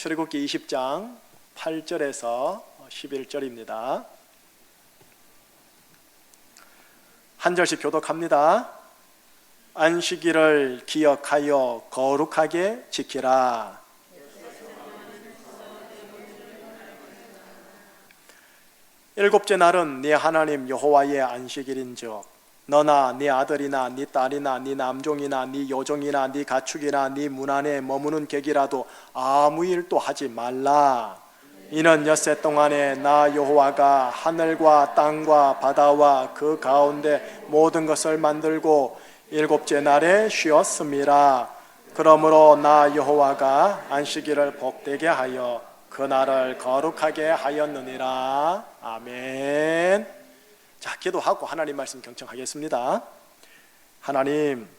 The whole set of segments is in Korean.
출애굽기 20장 8절에서 11절입니다. 한 절씩 교독합니다. 안식일을 기억하여 거룩하게 지키라. 일곱째 날은 네 하나님 여호와의 안식일인즉 너나 네 아들이나 네 딸이나 네 남종이나 네 여종이나 네 가축이나 네 문 안에 머무는 객이라도 아무 일도 하지 말라. 이는 엿새 동안에 나 여호와가 하늘과 땅과 바다와 그 가운데 모든 것을 만들고 일곱째 날에 쉬었습니다. 그러므로 나 여호와가 안식일을 복되게 하여 그 날을 거룩하게 하였느니라. 아멘. 자, 기도하고 하나님 말씀 경청하겠습니다. 하나님,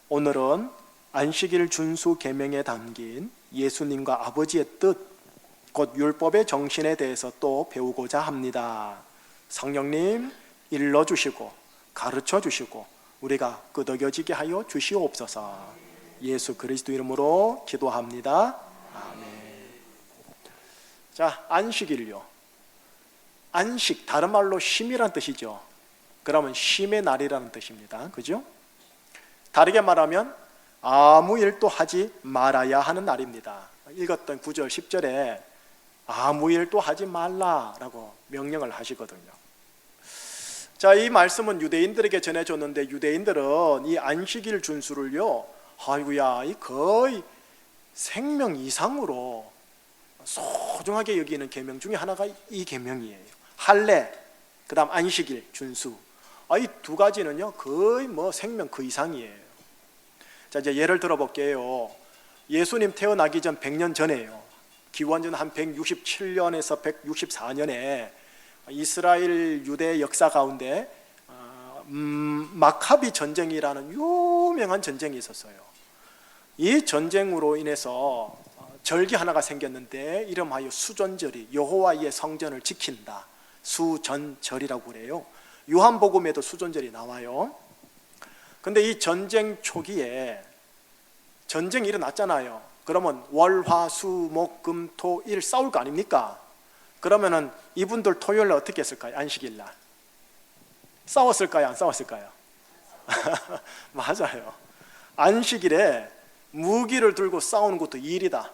오늘은 안식일 준수 계명에 담긴 예수님과 아버지의 뜻, 곧 율법의 정신에 대해서 또 배우고자 합니다. 성령님 일러주시고 가르쳐주시고 우리가 끄덕여지게 하여 주시옵소서. 예수 그리스도 이름으로 기도합니다. 아멘. 자, 안식일요. 안식, 다른 말로 쉼이란 뜻이죠. 그러면 쉼의 날이라는 뜻입니다. 그죠? 다르게 말하면 아무 일도 하지 말아야 하는 날입니다. 읽었던 9절 10절에 아무 일도 하지 말라라고 명령을 하시거든요. 자, 이 말씀은 유대인들에게 전해줬는데 유대인들은 이 안식일 준수를요, 아이고야, 이 거의 생명 이상으로 소중하게 여기는 계명 중에 하나가 이 계명이에요. 할례, 그 다음 안식일, 준수. 이 두 가지는요 거의 생명 그 이상이에요. 자, 이제 예를 들어볼게요. 예수님 태어나기 전 100년 전에요, 기원전 한 167년에서 164년에 이스라엘 유대 역사 가운데 마카비 전쟁이라는 유명한 전쟁이 있었어요. 이 전쟁으로 인해서 절기 하나가 생겼는데 이름하여 수전절이 여호와의 성전을 지킨다. 수전절이라고 그래요. 요한복음에도 수전절이 나와요. 근데 이 전쟁 초기에 전쟁이 일어났잖아요. 그러면 월, 화, 수, 목, 금, 토, 일 싸울 거 아닙니까? 그러면은 이분들 토요일날 어떻게 했을까요? 안식일날 싸웠을까요? 안 싸웠을까요? 맞아요. 안식일에 무기를 들고 싸우는 것도 일이다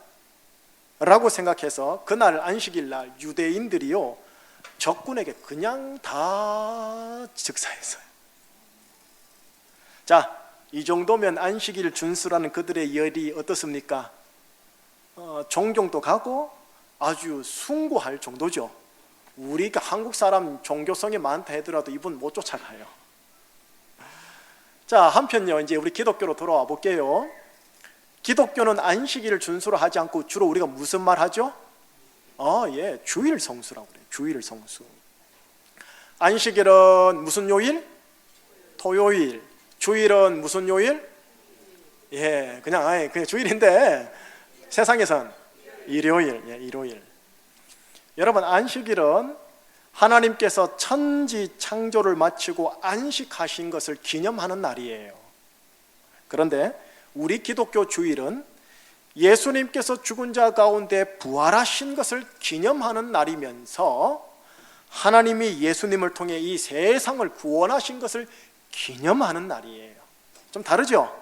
라고 생각해서 그날 안식일날 유대인들이요 적군에게 그냥 다 즉사했어요. 자, 이 정도면 안식일 준수라는 그들의 열이 어떻습니까? 존경도 가고 아주 숭고할 정도죠. 우리가 한국 사람 종교성이 많다 하더라도 이분 못 쫓아가요. 자, 한편요, 이제 우리 기독교로 돌아와 볼게요. 기독교는 안식일을 준수로 하지 않고 주로 우리가 무슨 말 하죠? 예, 주일 성수라고 그래요. 주일 성수. 안식일은 무슨 요일? 토요일. 주일은 무슨 요일? 예, 그냥 주일인데 세상에선 일요일. 예, 일요일. 여러분, 안식일은 하나님께서 천지 창조를 마치고 안식하신 것을 기념하는 날이에요. 그런데 우리 기독교 주일은 예수님께서 죽은 자 가운데 부활하신 것을 기념하는 날이면서 하나님이 예수님을 통해 이 세상을 구원하신 것을 기념하는 날이에요. 좀 다르죠?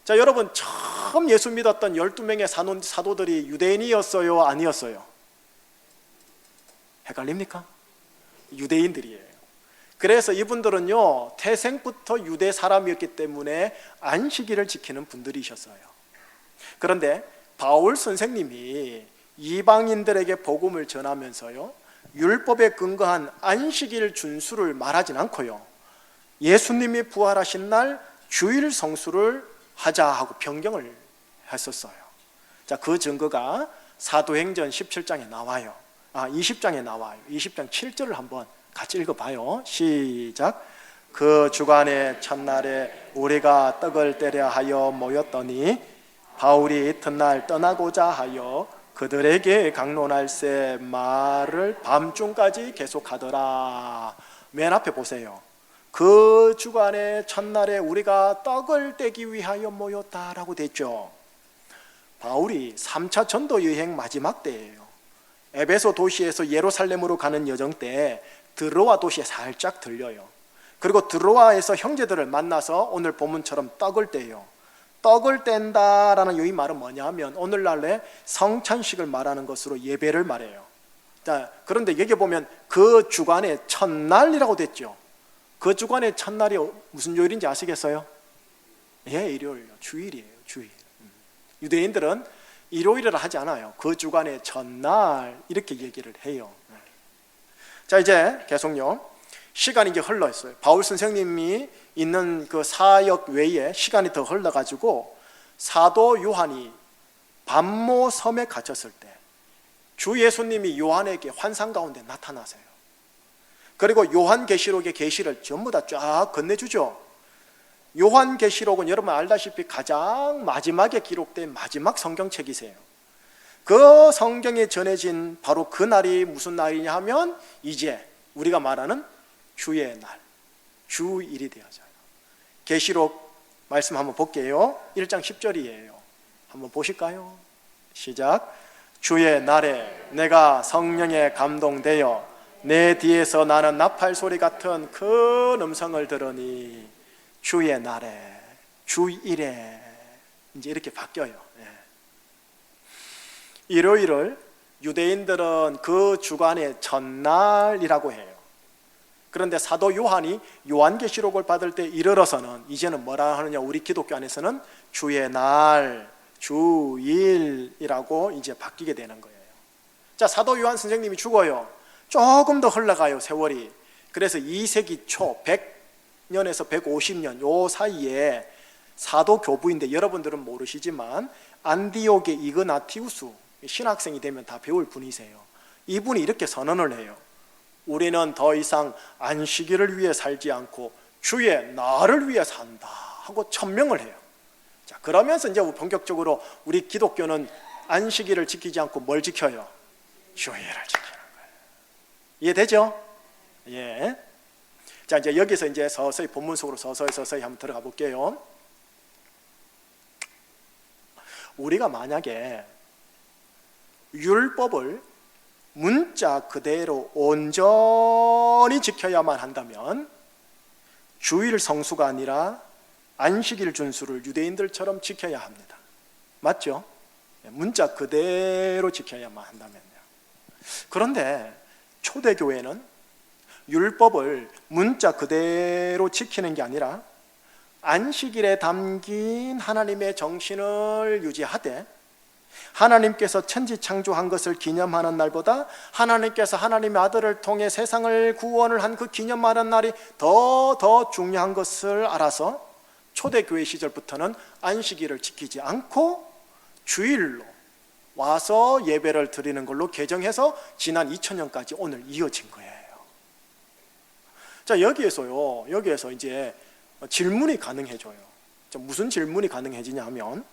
자, 여러분, 처음 예수 믿었던 12명의 사도들이 유대인이었어요? 아니었어요? 헷갈립니까? 유대인들이에요. 그래서 이분들은요 태생부터 유대 사람이었기 때문에 안식일을 지키는 분들이셨어요. 그런데 바울 선생님이 이방인들에게 복음을 전하면서요 율법에 근거한 안식일 준수를 말하진 않고요 예수님이 부활하신 날 주일 성수를 하자 하고 변경을 했었어요. 자, 그 증거가 사도행전 17장에 나와요. 20장에 나와요. 20장 7절을 한번 같이 읽어봐요. 시작. 그 주간의 첫날에 우리가 떡을 떼려 하여 모였더니 바울이 이튿날 떠나고자 하여 그들에게 강론할새 말을 밤중까지 계속하더라. 맨 앞에 보세요. 그 주간의 첫날에 우리가 떡을 떼기 위하여 모였다라고 됐죠. 바울 겨울이 3차 전도 여행 마지막 때예요. 에베소 도시에서 예루살렘으로 가는 여정 때 드로아 도시에 살짝 들려요. 그리고 드로아에서 형제들을 만나서 오늘 본문처럼 떡을 떼요. 떡을 뗀다라는 이 말은 뭐냐면 오늘날의 성찬식을 말하는 것으로 예배를 말해요. 자, 그런데 여기 보면 그 주간의 첫날이라고 됐죠. 그 주간의 첫날이 무슨 요일인지 아시겠어요? 예, 일요일요. 주일이에요. 주일. 유대인들은 일요일을 하지 않아요. 그 주간의 첫날 이렇게 얘기를 해요. 자, 이제 계속요. 시간이 이제 흘렀어요. 바울 선생님이 있는 그 사역 외에 시간이 더 흘러가지고 사도 요한이 반모 섬에 갇혔을 때 주 예수님이 요한에게 환상 가운데 나타나세요. 그리고 요한계시록의 계시를 전부 다 쫙 건네주죠. 요한계시록은 여러분 알다시피 가장 마지막에 기록된 마지막 성경책이세요. 그 성경에 전해진 바로 그 날이 무슨 날이냐 하면 이제 우리가 말하는 주의 날, 주일이 되어져요. 계시록 말씀 한번 볼게요. 1장 10절이에요. 한번 보실까요? 시작. 주의 날에 내가 성령에 감동되어 내 뒤에서 나는 나팔 소리 같은 큰 음성을 들으니 주의 날에, 주일에 이제 이렇게 바뀌어요. 일요일을 유대인들은 그 주간의 첫날이라고 해요. 그런데 사도 요한이 요한계시록을 받을 때 이르러서는 이제는 뭐라 하느냐, 우리 기독교 안에서는 주의 날, 주일이라고 이제 바뀌게 되는 거예요. 자, 사도 요한 선생님이 죽어요. 조금 더 흘러가요, 세월이. 그래서 2세기 초 100년에서 150년 요 사이에 사도 교부인데 여러분들은 모르시지만 안디옥의 이그나티우스, 신학생이 되면 다 배울 분이세요. 이분이 이렇게 선언을 해요. 우리는 더 이상 안식일을 위해 살지 않고 주의 날을 위해 산다 하고 천명을 해요. 자, 그러면서 이제 본격적으로 우리 기독교는 안식일을 지키지 않고 뭘 지켜요? 주일을 지키는 거예요. 이해되죠? 예. 자, 이제 여기서 이제 서서히 본문 속으로 서서히 한번 들어가 볼게요. 우리가 만약에 율법을 문자 그대로 온전히 지켜야만 한다면 주일 성수가 아니라 안식일 준수를 유대인들처럼 지켜야 합니다. 맞죠? 문자 그대로 지켜야만 한다면요. 그런데 초대교회는 율법을 문자 그대로 지키는 게 아니라 안식일에 담긴 하나님의 정신을 유지하되 하나님께서 천지 창조한 것을 기념하는 날보다 하나님께서 하나님의 아들을 통해 세상을 구원을 한 그 기념하는 날이 더 중요한 것을 알아서 초대교회 시절부터는 안식일을 지키지 않고 주일로 와서 예배를 드리는 걸로 개정해서 지난 2000년까지 오늘 이어진 거예요. 자, 여기에서 이제 질문이 가능해져요. 무슨 질문이 가능해지냐 하면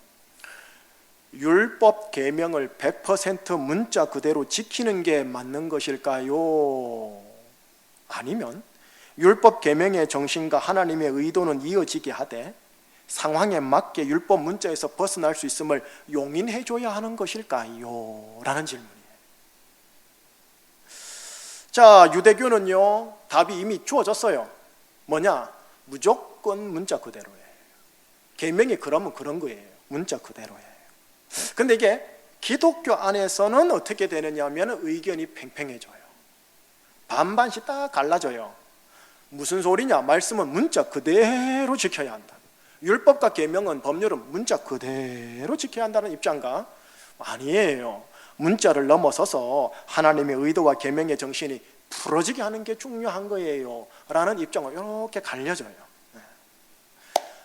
율법 계명을 100% 문자 그대로 지키는 게 맞는 것일까요? 아니면 율법 계명의 정신과 하나님의 의도는 이어지게 하되 상황에 맞게 율법 문자에서 벗어날 수 있음을 용인해 줘야 하는 것일까요? 라는 질문이에요. 자, 유대교는요 답이 이미 주어졌어요. 뭐냐? 무조건 문자 그대로예요. 계명이 그러면 그런 거예요. 문자 그대로예요. 근데 이게 기독교 안에서는 어떻게 되느냐 하면 의견이 팽팽해져요. 반반씩 딱 갈라져요. 무슨 소리냐? 말씀은 문자 그대로 지켜야 한다. 율법과 계명은, 법률은 문자 그대로 지켜야 한다는 입장과 아니에요. 문자를 넘어서서 하나님의 의도와 계명의 정신이 풀어지게 하는 게 중요한 거예요 라는 입장으로 이렇게 갈려져요.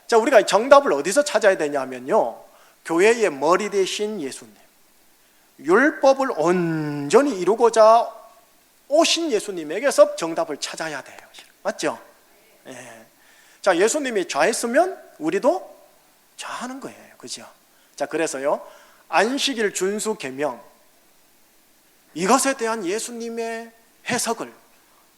자, 우리가 정답을 어디서 찾아야 되냐면요, 교회의 머리 대신 예수님, 율법을 온전히 이루고자 오신 예수님에게서 정답을 찾아야 돼요. 맞죠? 예. 자, 예수님이 좌했으면 우리도 좌하는 거예요. 그죠? 자, 그래서요, 안식일 준수 계명, 이것에 대한 예수님의 해석을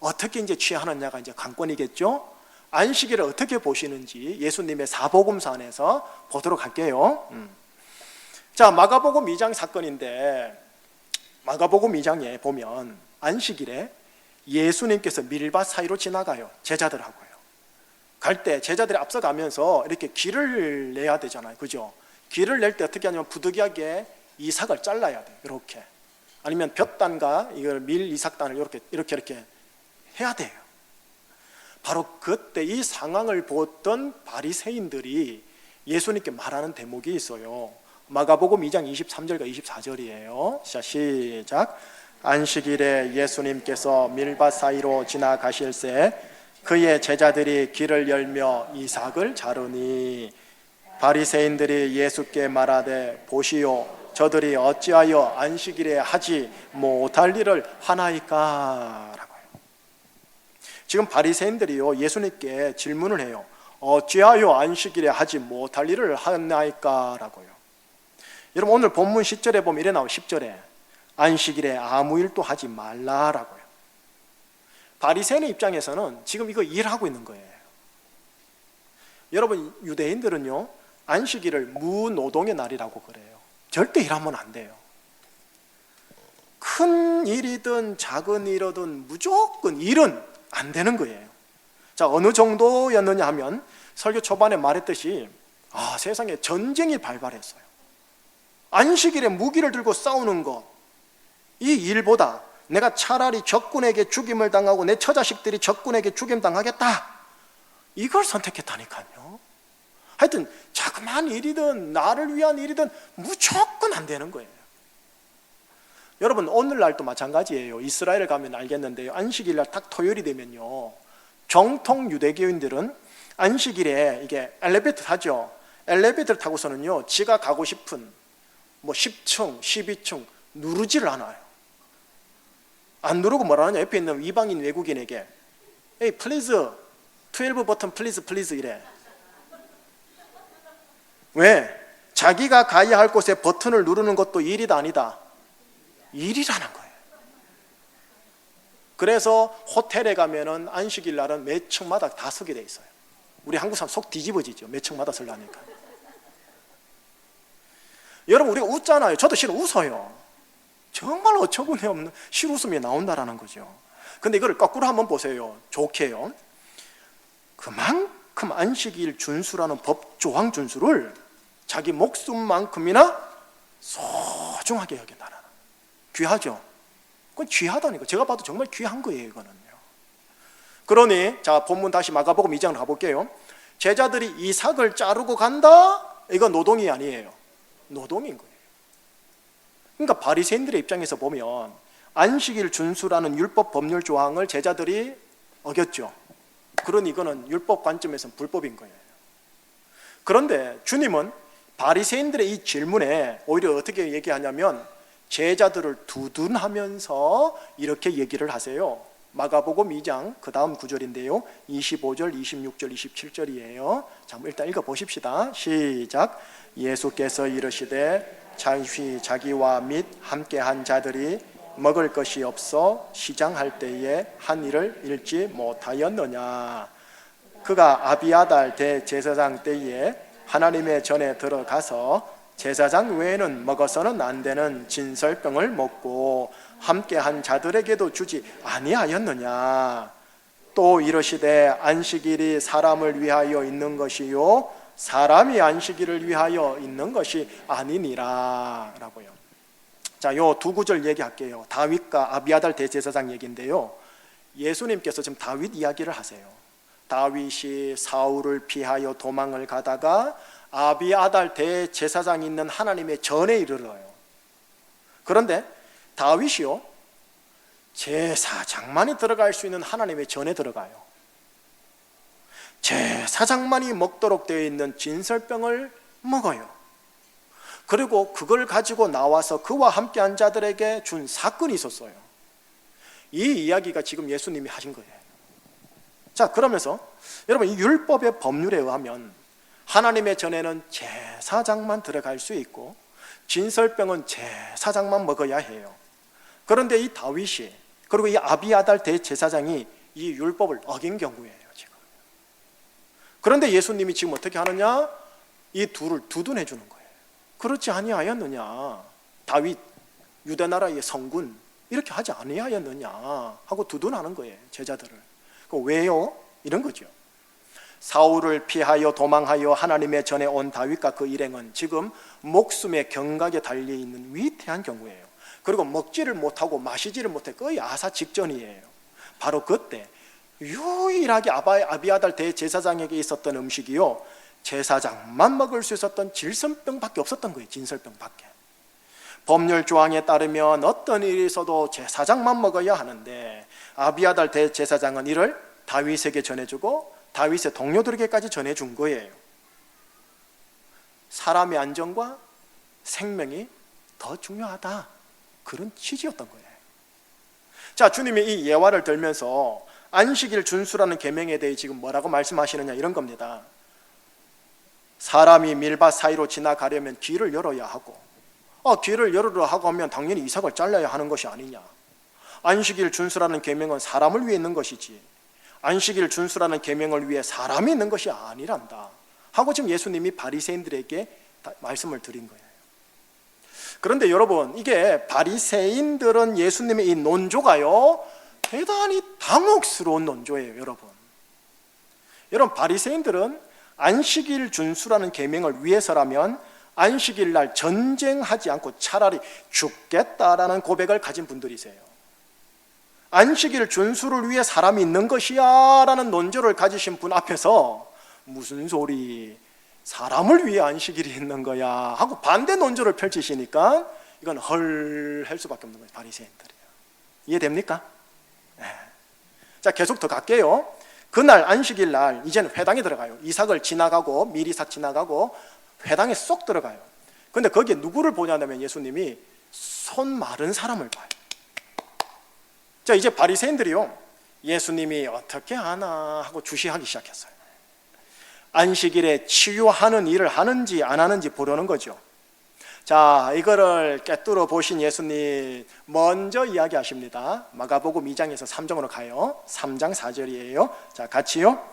어떻게 이제 취하느냐가 이제 관건이겠죠? 안식일을 어떻게 보시는지 예수님의 사복음서 안에서 보도록 할게요. 자, 마가복음 2장 사건인데 마가복음 2장에 보면 안식일에 예수님께서 밀밭 사이로 지나가요. 제자들하고요. 갈 때 제자들이 앞서가면서 이렇게 길을 내야 되잖아요. 그죠? 길을 낼 때 어떻게 하냐면 부득이하게 이삭을 잘라야 돼요. 이렇게. 아니면 볕단과 이걸 밀 이삭단을 이렇게 해야 돼요. 바로 그때 이 상황을 보던 바리새인들이 예수님께 말하는 대목이 있어요. 마가복음 2장 23절과 24절이에요. 자, 시작. 안식일에 예수님께서 밀밭 사이로 지나가실새 그의 제자들이 길을 열며 이삭을 자르니 바리새인들이 예수께 말하되 보시오 저들이 어찌하여 안식일에 하지 못할 일을 하나이까? 라고요. 지금 바리새인들이요 예수님께 질문을 해요. 어찌하여 안식일에 하지 못할 일을 하나이까? 라고요. 여러분 오늘 본문 10절에 보면 이래 나와요. 10절에 안식일에 아무 일도 하지 말라라고요. 바리새인의 입장에서는 지금 이거 일하고 있는 거예요. 여러분 유대인들은요 안식일을 무노동의 날이라고 그래요. 절대 일하면 안 돼요. 큰 일이든 작은 일이든 무조건 일은 안 되는 거예요. 자, 어느 정도였느냐 하면 설교 초반에 말했듯이 세상에 전쟁이 발발했어요. 안식일에 무기를 들고 싸우는 것, 이 일보다 내가 차라리 적군에게 죽임을 당하고 내 처자식들이 적군에게 죽임당하겠다, 이걸 선택했다니까요. 하여튼 자그마한 일이든 나를 위한 일이든 무조건 안 되는 거예요. 여러분 오늘날도 마찬가지예요. 이스라엘 가면 알겠는데요, 안식일날 딱 토요일이 되면요 정통 유대교인들은 안식일에 이게 엘리베이터 타죠. 엘리베이터를 타고서는요 지가 가고 싶은 10층, 12층 누르지를 않아요. 안 누르고 뭐라 하냐, 옆에 있는 이방인 외국인에게 Hey please 12 버튼 please 이래. 왜? 자기가 가야 할 곳에 버튼을 누르는 것도 일이다 아니다? 일이라는 거예요. 그래서 호텔에 가면은 안식일 날은 매 층마다 다 서게 돼 있어요. 우리 한국 사람 속 뒤집어지죠. 매 층마다 설라니까. 여러분 우리가 웃잖아요. 저도 실은 웃어요. 정말 어처구니 없는 실웃음이 나온다라는 거죠. 근데 이거를 거꾸로 한번 보세요. 좋게요. 그만큼 안식일 준수라는 법 조항 준수를 자기 목숨만큼이나 소중하게 여긴다는, 귀하죠. 그건 귀하다니까. 제가 봐도 정말 귀한 거예요, 이거는요. 그러니 자 본문 다시 마가복음 2장을 가볼게요. 제자들이 이삭을 자르고 간다? 이건 노동이 아니에요. 노동인 거예요. 그러니까 바리새인들의 입장에서 보면 안식일 준수라는 율법 법률 조항을 제자들이 어겼죠. 그러니 이거는 율법 관점에서는 불법인 거예요. 그런데 주님은 바리새인들의 이 질문에 오히려 어떻게 얘기하냐면 제자들을 두둔하면서 이렇게 얘기를 하세요. 마가복음 2장 그 다음 구절인데요 25절, 26절, 27절이에요 자, 일단 읽어보십시다. 시작. 예수께서 이르시되 자기와 및 함께한 자들이 먹을 것이 없어 시장할 때에 한 일을 잃지 못하였느냐. 그가 아비아달 대제사장 때에 하나님의 전에 들어가서 제사장 외에는 먹어서는 안 되는 진설병을 먹고 함께한 자들에게도 주지 아니하였느냐. 또 이르시되 안식일이 사람을 위하여 있는 것이요 사람이 안식일을 위하여 있는 것이 아니니라 라고요. 자, 요 두 구절 얘기할게요. 다윗과 아비아달 대제사장 얘기인데요, 예수님께서 지금 다윗 이야기를 하세요. 다윗이 사울을 피하여 도망을 가다가 아비아달 대제사장이 있는 하나님의 전에 이르러요. 그런데 다윗이요 제사장만이 들어갈 수 있는 하나님의 전에 들어가요. 제사장만이 먹도록 되어 있는 진설병을 먹어요. 그리고 그걸 가지고 나와서 그와 함께한 자들에게 준 사건이 있었어요. 이 이야기가 지금 예수님이 하신 거예요. 자, 그러면서 여러분 이 율법의 법률에 의하면 하나님의 전에는 제사장만 들어갈 수 있고 진설병은 제사장만 먹어야 해요. 그런데 이 다윗이 그리고 이 아비아달 대제사장이 이 율법을 어긴 경우예요 지금. 그런데 예수님이 지금 어떻게 하느냐, 이 둘을 두둔해 주는 거예요. 그렇지 아니하였느냐? 다윗 유대 나라의 성군 이렇게 하지 아니하였느냐 하고 두둔하는 거예요, 제자들을. 왜요? 이런 거죠. 사울을 피하여 도망하여 하나님의 전에 온 다윗과 그 일행은 지금 목숨의 경각에 달려있는 위태한 경우예요. 그리고 먹지를 못하고 마시지를 못해 거의 아사 직전이에요. 바로 그때 유일하게 아비아달 대제사장에게 있었던 음식이요, 제사장만 먹을 수 있었던 질선병밖에 없었던 거예요. 진설병밖에. 법률 조항에 따르면 어떤 일이 있어도 제사장만 먹어야 하는데 아비아달 대제사장은 이를 다윗에게 전해주고 다윗의 동료들에게까지 전해준 거예요. 사람의 안전과 생명이 더 중요하다, 그런 취지였던 거예요. 자, 주님이 이 예화를 들면서 안식일 준수라는 계명에 대해 지금 뭐라고 말씀하시느냐, 이런 겁니다. 사람이 밀밭 사이로 지나가려면 길을 열어야 하고, 길을 열으려 하고 하면 당연히 이삭을 잘라야 하는 것이 아니냐. 안식일 준수라는 계명은 사람을 위해 있는 것이지 안식일 준수라는 계명을 위해 사람이 있는 것이 아니란다 하고 지금 예수님이 바리새인들에게 말씀을 드린 거예요. 그런데 여러분, 이게 바리새인들은 예수님의 이 논조가요, 대단히 당혹스러운 논조예요. 여러분, 바리새인들은 안식일 준수라는 계명을 위해서라면 안식일 날 전쟁하지 않고 차라리 죽겠다라는 고백을 가진 분들이세요. 안식일 준수를 위해 사람이 있는 것이야 라는 논조를 가지신 분 앞에서 무슨 소리, 사람을 위해 안식일이 있는 거야 하고 반대 논조를 펼치시니까 이건 헐 할 수밖에 없는 거예요, 바리새인들이요. 이해됩니까? 네. 자, 계속 더 갈게요. 그날 안식일 날 이제는 회당에 들어가요. 이삭을 지나가고 밀이삭 지나가고 회당에 쏙 들어가요. 근데 거기에 누구를 보냐면 예수님이 손 마른 사람을 봐요. 자, 이제 바리새인들이요, 예수님이 어떻게 하나 하고 주시하기 시작했어요. 안식일에 치유하는 일을 하는지 안 하는지 보려는 거죠. 자, 이거를 꿰뚫어 보신 예수님 먼저 이야기하십니다. 마가복음 2장에서 3장으로 가요. 3장 4절이에요. 자, 같이요.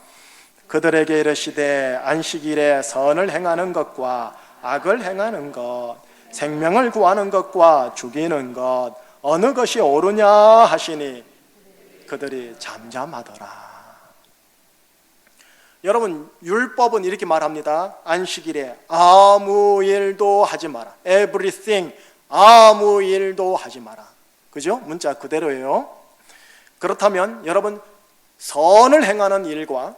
그들에게 이르시되 안식일에 선을 행하는 것과 악을 행하는 것, 생명을 구하는 것과 죽이는 것, 어느 것이 옳으냐 하시니 그들이 잠잠하더라. 여러분, 율법은 이렇게 말합니다. 안식일에 아무 일도 하지 마라. Everything, 아무 일도 하지 마라. 그죠? 문자 그대로예요. 그렇다면 여러분, 선을 행하는 일과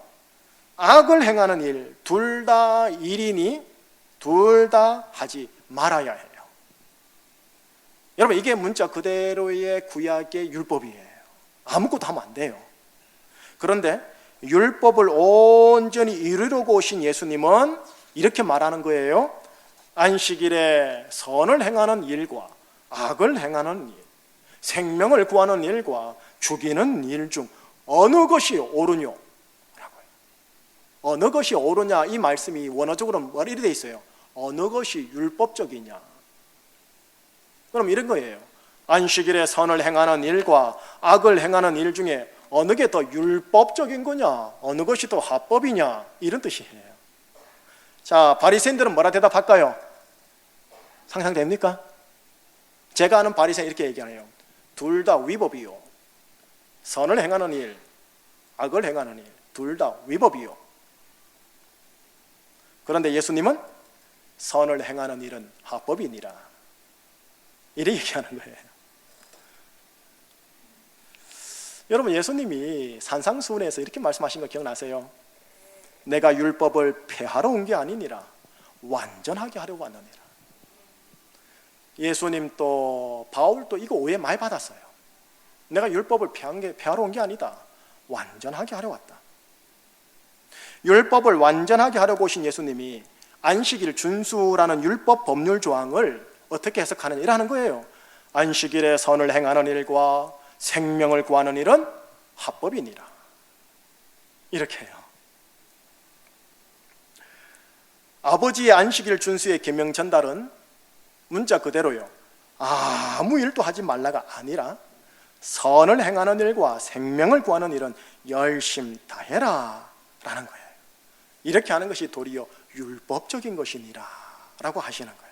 악을 행하는 일 둘 다 일이니 둘 다 하지 말아야 해요. 여러분, 이게 문자 그대로의 구약의 율법이에요. 아무것도 하면 안 돼요. 그런데 율법을 온전히 이루려고 오신 예수님은 이렇게 말하는 거예요. 안식일에 선을 행하는 일과 악을 행하는 일, 생명을 구하는 일과 죽이는 일 중 어느 것이 옳으뇨? 어느 것이 옳으냐, 이 말씀이 원어적으로는 이렇게 되어 있어요. 어느 것이 율법적이냐. 그럼 이런 거예요. 안식일에 선을 행하는 일과 악을 행하는 일 중에 어느 게 더 율법적인 거냐, 어느 것이 더 합법이냐, 이런 뜻이에요. 자, 바리새인들은 뭐라 대답할까요? 상상됩니까? 제가 아는 바리새인 이렇게 얘기하네요. 둘 다 위법이요. 선을 행하는 일, 악을 행하는 일, 둘 다 위법이요. 그런데 예수님은 선을 행하는 일은 합법이니라, 이렇게 얘기하는 거예요. 여러분, 예수님이 산상수훈에서 이렇게 말씀하신 거 기억나세요? 내가 율법을 폐하러 온 게 아니니라 완전하게 하려고 왔느니라. 예수님도 바울도 이거 오해 많이 받았어요. 내가 율법을 폐하러 온 게 아니다, 완전하게 하려 왔다. 율법을 완전하게 하려고 오신 예수님이 안식일 준수라는 율법 법률 조항을 어떻게 해석하느냐, 이러는 거예요. 안식일에 선을 행하는 일과 생명을 구하는 일은 합법이니라, 이렇게 해요. 아버지의 안식일 준수의 계명 전달은 문자 그대로요, 아무 일도 하지 말라가 아니라 선을 행하는 일과 생명을 구하는 일은 열심 다해라 라는 거예요. 이렇게 하는 것이 도리어 율법적인 것이니라 라고 하시는 거예요.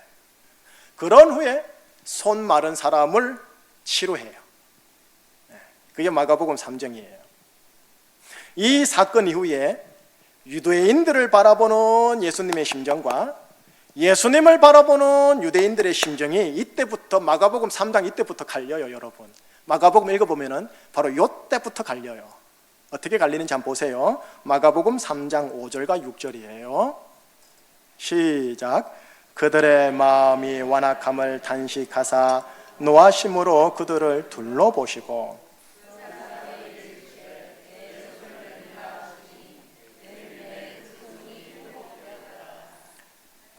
그런 후에 손 마른 사람을 치료해요. 그게 마가복음 3장이에요. 이 사건 이후에 유대인들을 바라보는 예수님의 심정과 예수님을 바라보는 유대인들의 심정이 이때부터 마가복음 3장 이때부터 갈려요. 여러분, 마가복음 읽어보면 바로 이때부터 갈려요. 어떻게 갈리는지 한번 보세요. 마가복음 3장 5절과 6절이에요. 시작. 그들의 마음이 완악함을 단식하사 노하심으로 그들을 둘러보시고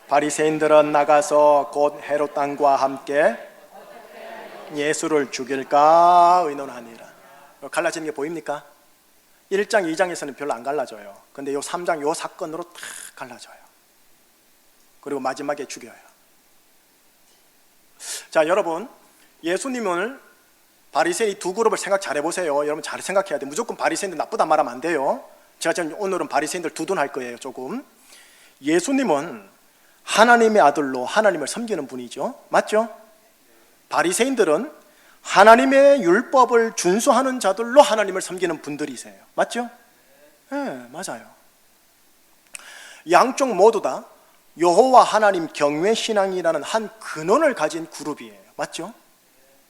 바리새인들은 나가서 곧 헤롯 왕과 함께 예수를 죽일까 의논하니라. 갈라지는 게 보입니까? 1장, 2장에서는 별로 안 갈라져요. 근데 요 3장 요 사건으로 탁 갈라져요. 그리고 마지막에 죽여요. 자, 여러분, 예수님을 바리새인 두 그룹을 생각 잘 해보세요. 여러분 잘 생각해야 돼요. 무조건 바리새인들 나쁘다 말하면 안 돼요. 제가 지금 오늘은 바리새인들 두둔할 거예요. 조금. 예수님은 하나님의 아들로 하나님을 섬기는 분이죠. 맞죠? 바리새인들은 하나님의 율법을 준수하는 자들로 하나님을 섬기는 분들이세요. 맞죠? 네, 맞아요. 양쪽 모두 다 여호와 하나님 경외 신앙이라는 한 근원을 가진 그룹이에요. 맞죠?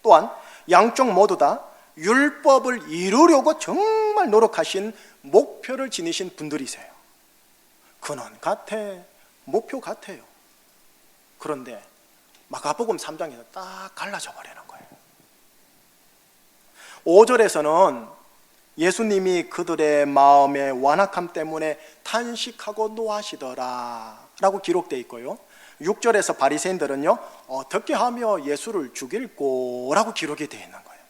또한 양쪽 모두 다 율법을 이루려고 정말 노력하신 목표를 지니신 분들이세요. 근원 같아, 목표 같아요. 그런데 마가복음 3장에서 딱 갈라져 버리는 거예요. 5절에서는 예수님이 그들의 마음의 완악함 때문에 탄식하고 노하시더라 라고 기록되어 있고요, 6절에서 바리새인들은요 어떻게 하며 예수를 죽일꼬 라고 기록이 되어 있는 거예요.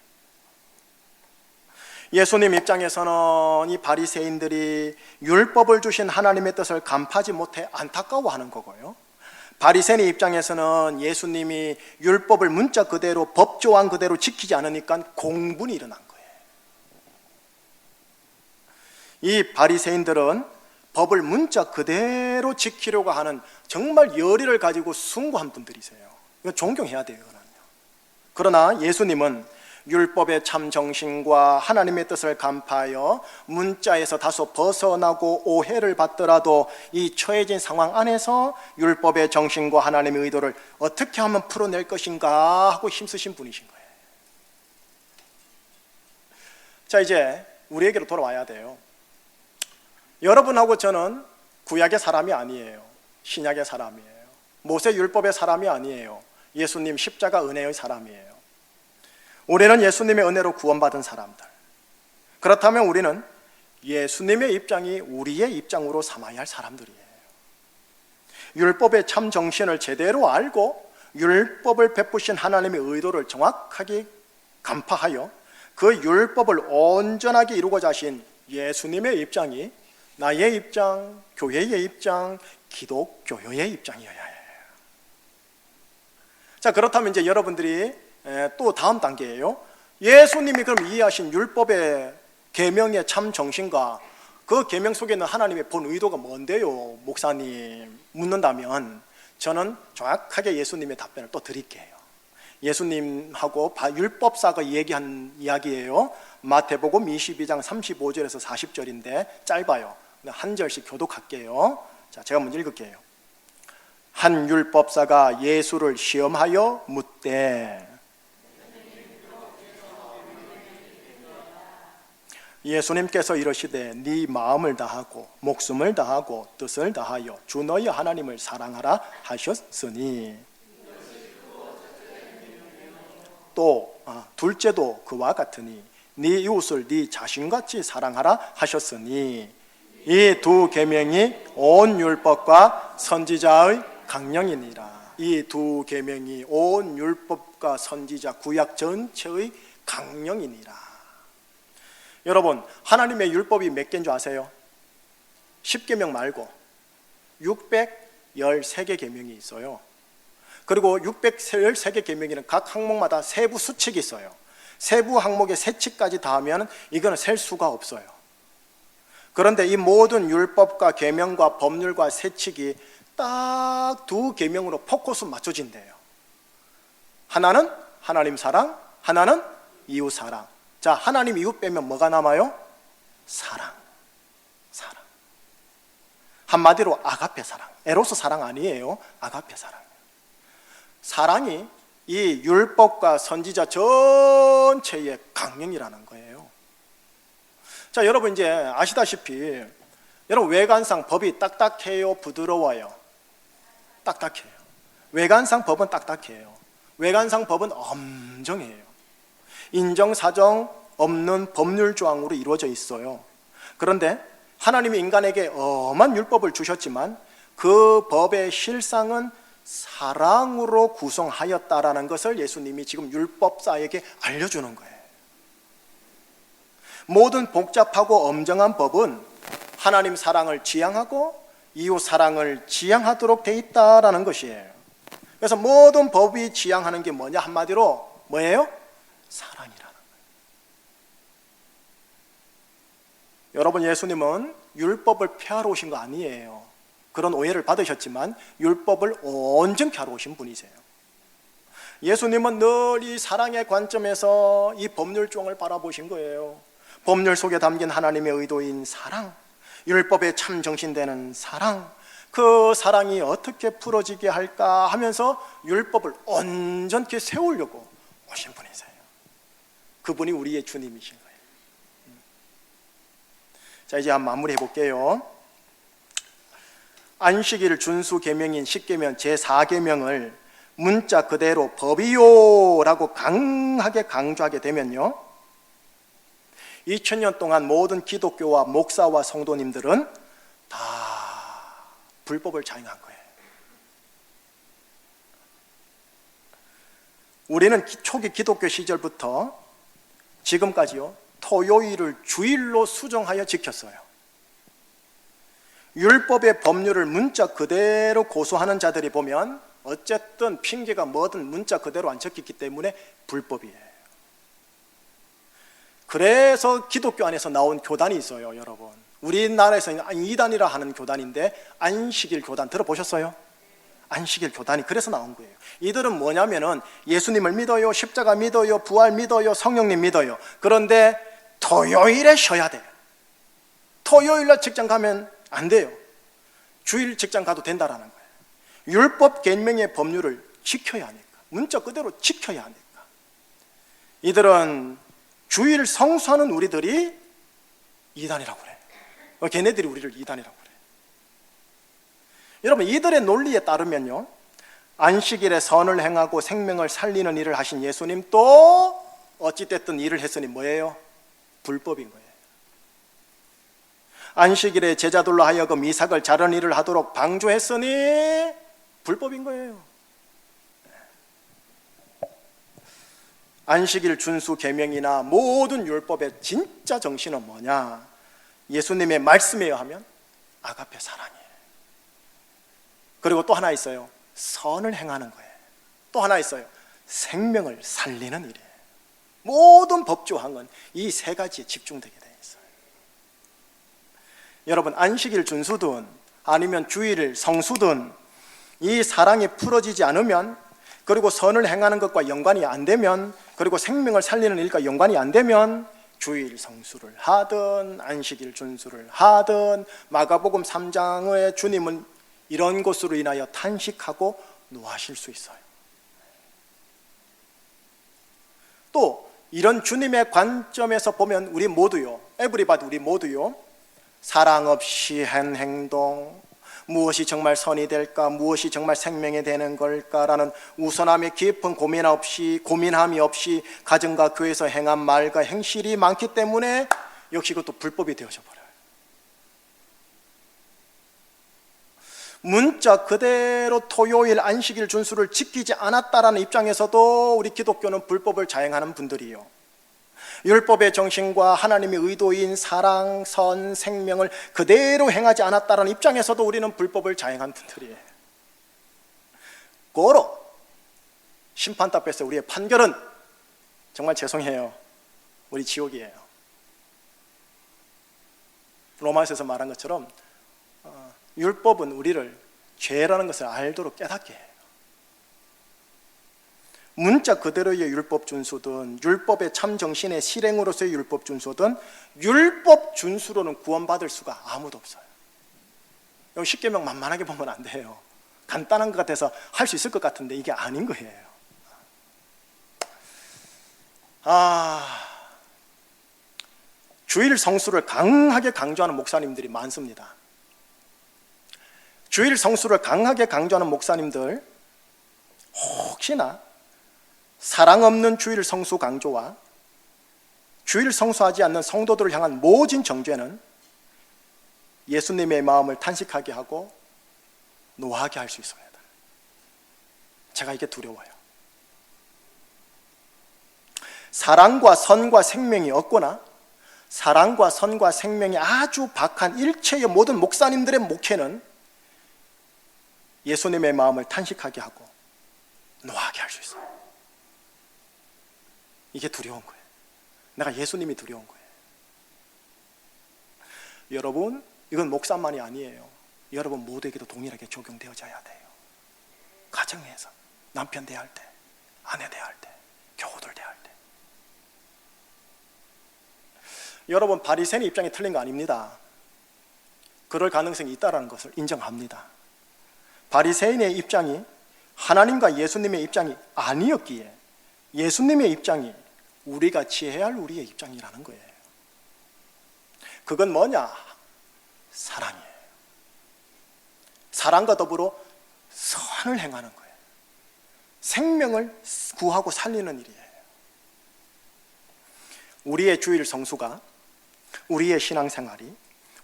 예수님 입장에서는 이 바리새인들이 율법을 주신 하나님의 뜻을 간파하지 못해 안타까워하는 거고요, 바리새인의 입장에서는 예수님이 율법을 문자 그대로 법조항 그대로 지키지 않으니까 공분이 일어난 거예요. 이 바리새인들은 법을 문자 그대로 지키려고 하는 정말 열의를 가지고 숭고한 분들이세요. 이거 존경해야 돼요. 그러나 예수님은 율법의 참 정신과 하나님의 뜻을 간파하여 문자에서 다소 벗어나고 오해를 받더라도 이 처해진 상황 안에서 율법의 정신과 하나님의 의도를 어떻게 하면 풀어낼 것인가 하고 힘쓰신 분이신 거예요. 자, 이제 우리에게로 돌아와야 돼요. 여러분하고 저는 구약의 사람이 아니에요. 신약의 사람이에요. 모세 율법의 사람이 아니에요. 예수님 십자가 은혜의 사람이에요. 우리는 예수님의 은혜로 구원받은 사람들. 그렇다면 우리는 예수님의 입장이 우리의 입장으로 삼아야 할 사람들이에요. 율법의 참 정신을 제대로 알고 율법을 베푸신 하나님의 의도를 정확하게 간파하여 그 율법을 온전하게 이루고자 하신 예수님의 입장이 나의 입장, 교회의 입장, 기독교회의 입장이어야 해요. 자, 그렇다면 이제 여러분들이 또 다음 단계예요. 예수님이 그럼 이해하신 율법의 계명의 참 정신과 그 계명 속에 있는 하나님의 본 의도가 뭔데요, 목사님? 묻는다면 저는 정확하게 예수님의 답변을 또 드릴게요. 예수님하고 율법사가 얘기한 이야기예요. 마태복음 22장 35절에서 40절인데 짧아요. 한 절씩 교독할게요. 자, 제가 먼저 읽을게요. 한 율법사가 예수를 시험하여 묻되 예수님께서 이러시되 네 마음을 다하고 목숨을 다하고 뜻을 다하여 주 너희 하나님을 사랑하라 하셨으니 또 둘째도 그와 같으니 네 이웃을 네 자신같이 사랑하라 하셨으니 이 두 계명이 온 율법과 선지자의 강령이니라. 이 두 계명이 온 율법과 선지자 구약 전체의 강령이니라. 여러분, 하나님의 율법이 몇 개인 줄 아세요? 10계명 말고 613개 계명이 있어요. 그리고 613개 계명에는 각 항목마다 세부 수칙이 있어요. 세부 항목의 세칙까지 더하면 이거는 셀 수가 없어요. 그런데 이 모든 율법과 계명과 법률과 세칙이 딱 두 계명으로 포커스 맞춰진대요. 하나는 하나님 사랑, 하나는 이웃 사랑. 자, 하나님 이웃 빼면 뭐가 남아요? 사랑. 사랑. 한마디로 아가페 사랑. 에로스 사랑 아니에요. 아가페 사랑. 사랑이 이 율법과 선지자 전체의 강령이라는 거예요. 자, 여러분 이제 아시다시피 여러분 외관상 법이 딱딱해요, 부드러워요? 딱딱해요. 외관상 법은 딱딱해요. 외관상 법은 엄정해요. 인정사정 없는 법률 조항으로 이루어져 있어요. 그런데 하나님이 인간에게 엄한 율법을 주셨지만 그 법의 실상은 사랑으로 구성하였다라는 것을 예수님이 지금 율법사에게 알려주는 거예요. 모든 복잡하고 엄정한 법은 하나님 사랑을 지향하고 이웃 사랑을 지향하도록 돼 있다라는 것이에요. 그래서 모든 법이 지향하는 게 뭐냐? 한마디로 뭐예요? 사랑이라는 거예요. 여러분, 예수님은 율법을 폐하러 오신 거 아니에요. 그런 오해를 받으셨지만 율법을 온전히 하러 오신 분이세요. 예수님은 늘 이 사랑의 관점에서 이 법률종을 바라보신 거예요. 법률 속에 담긴 하나님의 의도인 사랑, 율법에 참 정신되는 사랑, 그 사랑이 어떻게 풀어지게 할까 하면서 율법을 온전히 세우려고 오신 분이세요. 그분이 우리의 주님이신 거예요. 자, 이제 한번 마무리해 볼게요. 안식일 준수 계명인 십계명 제4계명을 문자 그대로 법이요라고 강하게 강조하게 되면요, 2000년 동안 모든 기독교와 목사와 성도님들은 다 불법을 자행한 거예요. 우리는 초기 기독교 시절부터 지금까지요, 토요일을 주일로 수정하여 지켰어요. 율법의 법률을 문자 그대로 고수하는 자들이 보면 어쨌든 핑계가 뭐든 문자 그대로 안 적혔기 때문에 불법이에요. 그래서 기독교 안에서 나온 교단이 있어요, 여러분. 우리나라에서는 이단이라 하는 교단인데 안식일 교단 들어보셨어요? 안식일 교단이 그래서 나온 거예요. 이들은 뭐냐면은 예수님을 믿어요, 십자가 믿어요, 부활 믿어요, 성령님 믿어요. 그런데 토요일에 쉬어야 돼요. 토요일날 직장 가면 안 돼요. 주일 직장 가도 된다라는 거예요. 율법 계명의 법률을 지켜야 하니까, 문자 그대로 지켜야 하니까. 이들은 주일 성수하는 우리들이 이단이라고 그래요. 걔네들이 우리를 이단이라고 그래요. 여러분, 이들의 논리에 따르면요, 안식일에 선을 행하고 생명을 살리는 일을 하신 예수님 또 어찌됐든 일을 했으니 뭐예요? 불법인 거예요. 안식일에 제자들로 하여금 이삭을 자른 일을 하도록 방조했으니 불법인 거예요. 안식일 준수 계명이나 모든 율법의 진짜 정신은 뭐냐? 예수님의 말씀이에요 하면 아가페 사랑이에요. 그리고 또 하나 있어요. 선을 행하는 거예요. 또 하나 있어요. 생명을 살리는 일이에요. 모든 법조항은 이 세 가지에 집중되게 되어 있어요. 여러분, 안식일 준수든 아니면 주일 성수든 이 사랑이 풀어지지 않으면, 그리고 선을 행하는 것과 연관이 안 되면, 그리고 생명을 살리는 일과 연관이 안 되면 주일 성수를 하든 안식일 준수를 하든 마가복음 3장의 주님은 이런 것으로 인하여 탄식하고 노하실 수 있어요. 또 이런 주님의 관점에서 보면 우리 모두요, 에브리바디 우리 모두요, 사랑 없이 한 행동, 무엇이 정말 선이 될까, 무엇이 정말 생명이 되는 걸까라는 우선함의 깊은 고민함이 없이 가정과 교회에서 행한 말과 행실이 많기 때문에 역시 그것도 불법이 되어져 버려요. 문자 그대로 토요일 안식일 준수를 지키지 않았다라는 입장에서도 우리 기독교는 불법을 자행하는 분들이요, 율법의 정신과 하나님의 의도인 사랑, 선, 생명을 그대로 행하지 않았다는 입장에서도 우리는 불법을 자행한 분들이에요. 고로 심판답에서 우리의 판결은 정말 죄송해요, 우리 지옥이에요. 로마서에서 말한 것처럼 율법은 우리를 죄라는 것을 알도록 깨닫게 해요. 문자 그대로의 율법 준수든 율법의 참 정신의 실행으로서의 율법 준수든 율법 준수로는 구원받을 수가 아무도 없어요. 여기 십계명 만만하게 보면 안 돼요. 간단한 것 같아서 할 수 있을 것 같은데 이게 아닌 거예요. 주일 성수를 강하게 강조하는 목사님들이 많습니다. 주일 성수를 강하게 강조하는 목사님들, 혹시나 사랑 없는 주일 성수 강조와 주일 성수하지 않는 성도들을 향한 모진 정죄는 예수님의 마음을 탄식하게 하고 노하게 할 수 있습니다. 제가 이게 두려워요. 사랑과 선과 생명이 없거나 사랑과 선과 생명이 아주 박한 일체의 모든 목사님들의 목회는 예수님의 마음을 탄식하게 하고 노하게 할 수 있어요. 이게 두려운 거예요. 내가 예수님이 두려운 거예요. 여러분, 이건 목사만이 아니에요. 여러분 모두에게도 동일하게 적용되어져야 돼요. 가정에서 남편 대할 때, 아내 대할 때, 교우들 대할 때. 여러분, 바리새인의 입장이 틀린 거 아닙니다. 그럴 가능성이 있다는 것을 인정합니다. 바리새인의 입장이 하나님과 예수님의 입장이 아니었기에 예수님의 입장이 우리가 지혜해야 할 우리의 입장이라는 거예요. 그건 뭐냐? 사랑이에요. 사랑과 더불어 선을 행하는 거예요. 생명을 구하고 살리는 일이에요. 우리의 주일 성수가, 우리의 신앙생활이,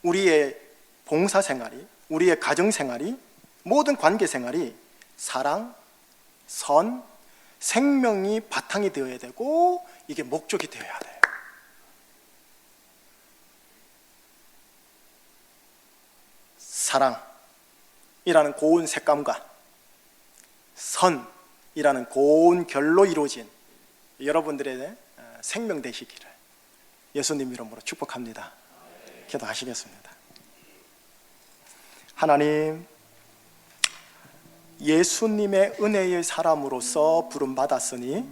우리의 봉사생활이, 우리의 가정생활이, 모든 관계생활이 사랑, 선, 생명이 바탕이 되어야 되고 이게 목적이 되어야 돼요. 사랑이라는 고운 색감과 선이라는 고운 결로 이루어진 여러분들의 생명 되시기를 예수님 이름으로 축복합니다. 기도하시겠습니다. 하나님, 예수님의 은혜의 사람으로서 부름받았으니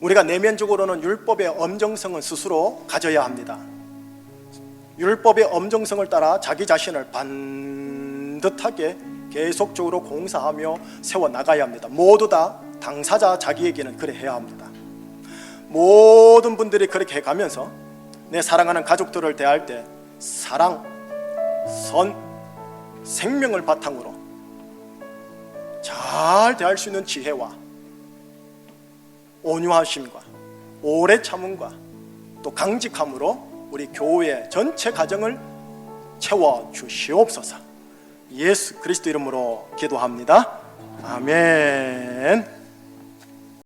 우리가 내면적으로는 율법의 엄정성을 스스로 가져야 합니다. 율법의 엄정성을 따라 자기 자신을 반듯하게 계속적으로 공사하며 세워나가야 합니다. 모두 다 당사자 자기에게는 그래 해야 합니다. 모든 분들이 그렇게 해가면서 내 사랑하는 가족들을 대할 때 사랑, 선, 생명을 바탕으로 잘 대할 수 있는 지혜와 온유하심과 오래 참음과 또 강직함으로 우리 교회 전체 가정을 채워주시옵소서. 예수 그리스도 이름으로 기도합니다. 아멘.